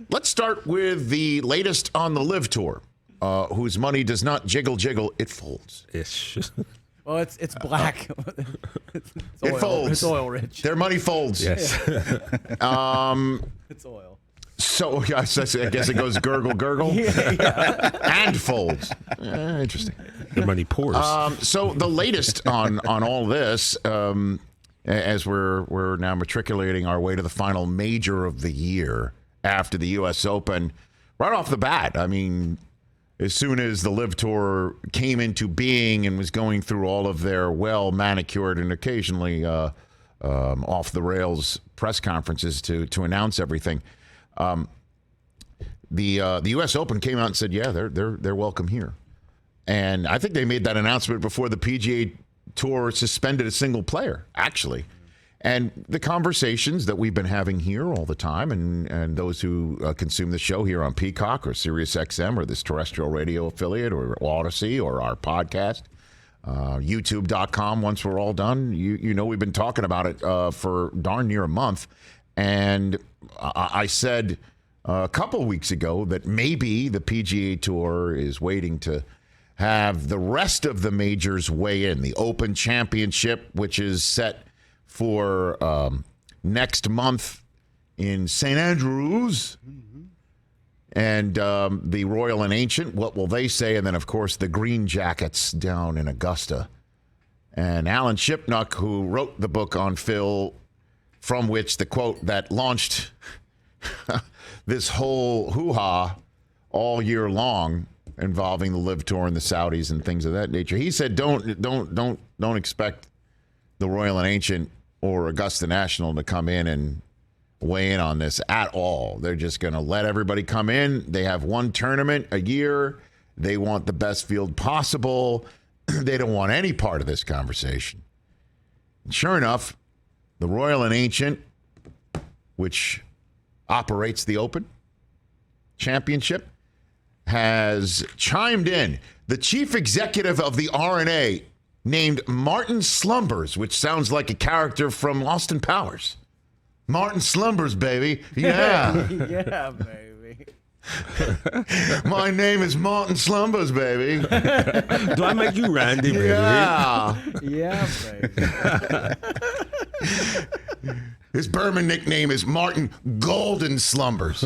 Let's start with the latest on the LIV Tour, whose money does not jiggle, it folds. Ish. Well, it's black. It's oil. It folds. It's oil rich. Their money folds. Yes. It's oil. So I guess it goes gurgle, gurgle, and folds. Interesting. The money pours. So the latest on all this, as we're now matriculating our way to the final major of the year after the U.S. Open, right off the bat, I mean, as soon as the LIV Tour came into being and was going through all of their well-manicured and occasionally off-the-rails press conferences to announce everything, the U.S. Open came out and said, yeah, they're welcome here. And I think they made that announcement before the PGA Tour suspended a single player, actually. And the conversations that we've been having here all the time, and those who consume the show here on Peacock or SiriusXM or this terrestrial radio affiliate or Audacy or our podcast, YouTube.com, once we're all done, you know we've been talking about it for darn near a month. And I said a couple weeks ago that maybe the PGA Tour is waiting to have the rest of the majors weigh in. The Open Championship, which is set for next month in St. Andrews, and the Royal and Ancient, what will they say? And then, of course, the Green Jackets down in Augusta. And Alan Shipnuck, who wrote the book on Phil, from which the quote that launched this whole hoo-ha all year long involving the LIV Tour and the Saudis and things of that nature. He said, don't expect the Royal and Ancient or Augusta National to come in and weigh in on this at all. They're just going to let everybody come in. They have one tournament a year. They want the best field possible. They don't want any part of this conversation. And sure enough, the Royal and Ancient, which operates the Open Championship, has chimed in. The chief executive of the R&A, named Martin Slumbers, which sounds like a character from Austin Powers. Martin Slumbers, baby. Yeah. Yeah, baby. My name is Martin Slumbers, baby. Do I make you Randy, baby? Yeah. Yeah, baby. His Berman nickname is Martin Golden Slumbers.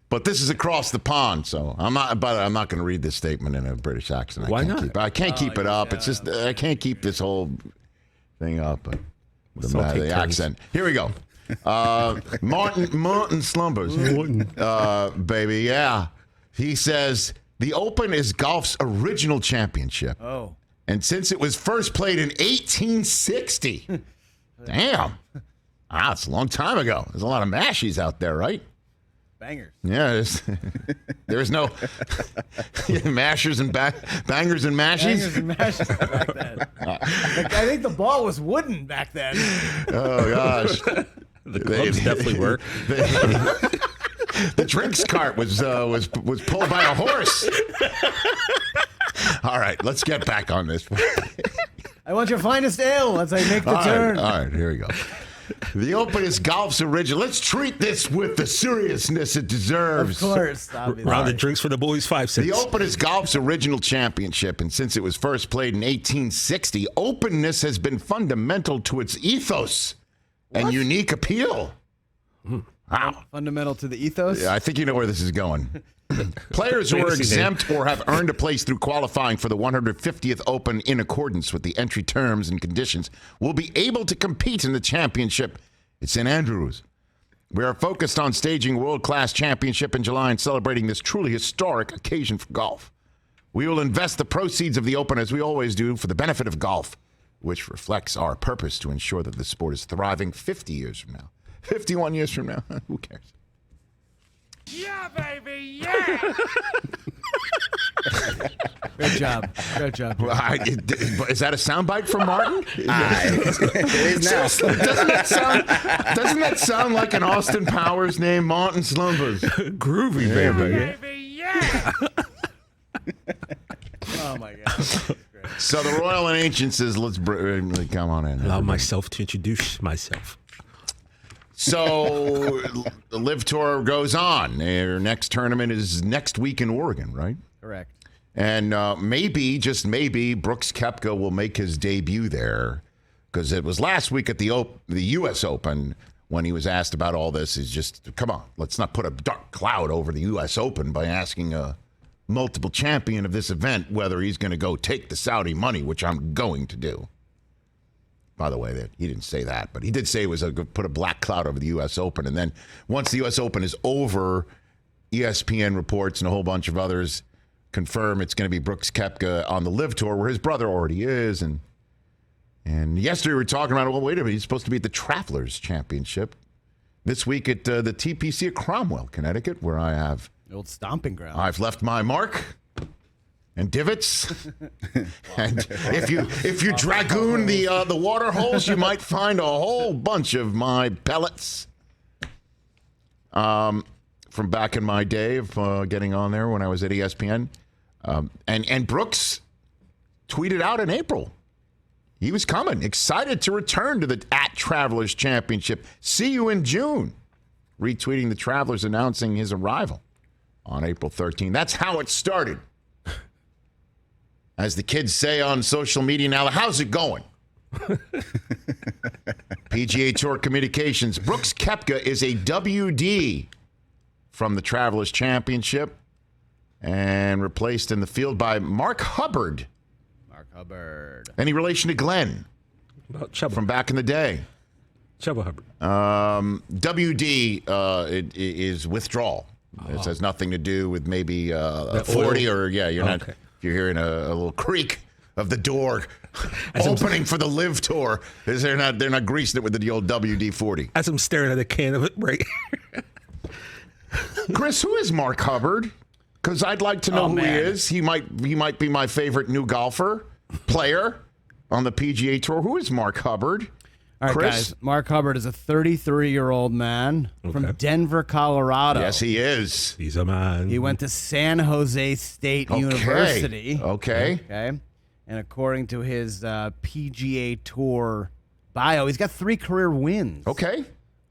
But this is across the pond, so I'm not going to read this statement in a British accent. Why not? I can't keep it up. It's just I can't keep this whole thing up. The accent. Here we go. Martin Slumbers, baby. Yeah, he says the Open is golf's original championship. Oh, and since it was first played in 1860, damn, it's a long time ago. There's a lot of mashies out there, right? bangers. Yeah, there's no mashers and bangers and mashies. Bangers and mashes back then. I think the ball was wooden back then. Oh gosh, the clubs definitely were. The drinks cart was pulled by a horse. All right, let's get back on this. I want your finest ale as I make the turn. All right, here we go. The Open is golf's original. Let's treat this with the seriousness it deserves. Of course. Round of drinks for the boys, 5 cents. The Open is golf's original championship, and since it was first played in 1860, openness has been fundamental to its ethos and unique appeal. Wow. Fundamental to the ethos? Yeah, I think you know where this is going. Players who are exempt or have earned a place through qualifying for the 150th Open in accordance with the entry terms and conditions will be able to compete in the championship at St. Andrews. We are focused on staging a world-class championship in July and celebrating this truly historic occasion for golf. We will invest the proceeds of the Open, as we always do, for the benefit of golf, which reflects our purpose to ensure that the sport is thriving 50 years from now. 51 years from now. Who cares? Yeah, baby, yeah! Good job. Good job. Well, is that a soundbite from Martin? It is now. Doesn't that sound like an Austin Powers name, Martin Slumbers? Groovy, Yeah, baby. Baby, yeah! Oh, my God. So the Royal and Ancient says, let's come on in. Allow myself to introduce myself. So the LIV Tour goes on. Their next tournament is next week in Oregon, right? Correct. And maybe, just maybe, Brooks Koepka will make his debut there, because it was last week at the U.S. Open when he was asked about all this. Is just, come on, let's not put a dark cloud over the U.S. Open by asking a multiple champion of this event whether he's going to go take the Saudi money, which I'm going to do. By the way, he didn't say that, but he did say it was put a black cloud over the U.S. Open. And then once the U.S. Open is over, ESPN reports and a whole bunch of others confirm it's going to be Brooks Koepka on the LIV Tour, where his brother already is. And yesterday we were talking about, well, wait a minute, he's supposed to be at the Travelers Championship this week at the TPC at Cromwell, Connecticut, where I have The old stomping ground. I've left my mark and divots. And if you dragoon the water holes, you might find a whole bunch of my pellets from back in my day of getting on there when I was at ESPN. And Brooks tweeted out in April he was coming, excited to return to the Travelers Championship. See you in June. Retweeting the Travelers announcing his arrival on April 13th. That's how it started. As the kids say on social media now, how's it going? PGA Tour Communications. Brooks Koepka is a WD from the Travelers Championship and replaced in the field by Mark Hubbard. Mark Hubbard. Any relation to Glenn About Chubba. from back in the day? Chubba Hubbard. WD is withdrawal. This has nothing to do with maybe a 40 or, you're not. Okay. If you're hearing a little creak of the door opening for the LIV Tour, they're not greasing it with the old WD-40. As I'm staring at a can of it right Chris, who is Mark Hubbard? Because I'd like to know who he is. He might be my favorite new player on the PGA Tour. Who is Mark Hubbard? All right, Chris? guys. Mark Hubbard is a 33-year-old man from Denver, Colorado. Yes, he is. He's a man. He went to San Jose State University. Okay. Okay. And according to his PGA Tour bio, he's got 3 career wins. Okay.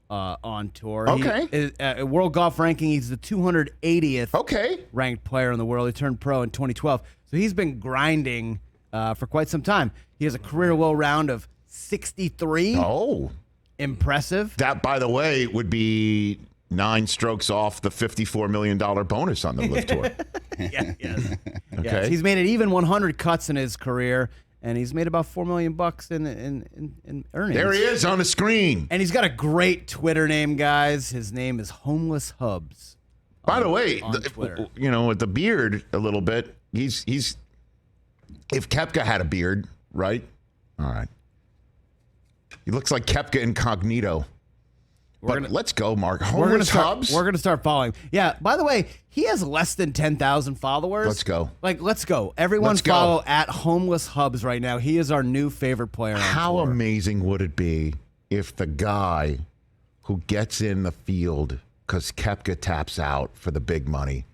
On tour. Okay. World Golf Ranking, he's the 280th Okay. ranked player in the world. He turned pro in 2012. So he's been grinding for quite some time. He has a career low round of 63. Oh. Impressive. That, by the way, would be 9 strokes off the $54 million bonus on the LIV Tour. Yes. Okay. Yes. He's made it even 100 cuts in his career, and he's made about $4 million in earnings. There he is on the screen. And he's got a great Twitter name, guys. His name is Homeless Hubs. By the way, on Twitter. with the beard a little bit, he's if Koepka had a beard, right? All right. He looks like Koepka incognito. Let's go, Mark. Homeless Hubs. We're gonna start following. Yeah. By the way, he has less than 10,000 followers. Let's go. Let's go. Everyone Let's go. follow at Homeless Hubs right now. He is our new favorite player. How on tour. amazing would it be if the guy who gets in the field because Koepka taps out for the big money,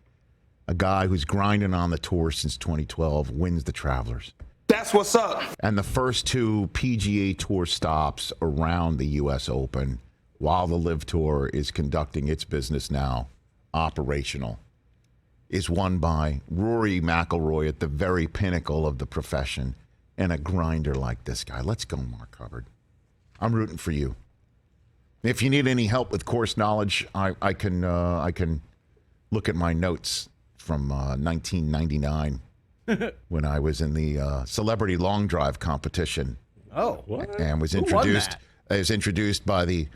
a guy who's grinding on the tour since 2012, wins the Travelers? That's what's up. And the first 2 PGA Tour stops around the U.S. Open while the LIV Tour is conducting its business now, operational, is won by Rory McIlroy at the very pinnacle of the profession and a grinder like this guy. Let's go, Mark Hubbard. I'm rooting for you. If you need any help with course knowledge, I can look at my notes from 1999 when I was in the celebrity long drive competition. Oh, What? And was Who won introduced. that? I was introduced by the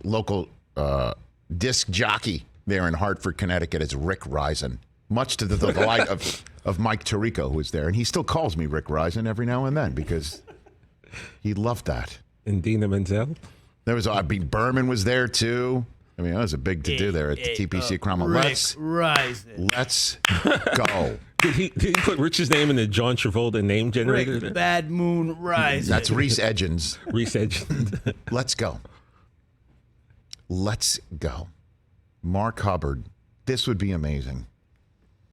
local disc jockey there in Hartford, Connecticut, as Rick Eisen, much to the delight of Mike Tirico, who was there, and he still calls me Rick Eisen every now and then because he loved that. And Dina Menzel. There was Berman was there too. I mean, that was a big to do there at the TPC Cromwell. Rick Eisen. Let's go. Did he put Rich's name in the John Travolta name generator? Rick Bad Moon Eisen. That's Reese Edgens. Reese Edgens. Let's go. Let's go. Mark Hubbard. This would be amazing.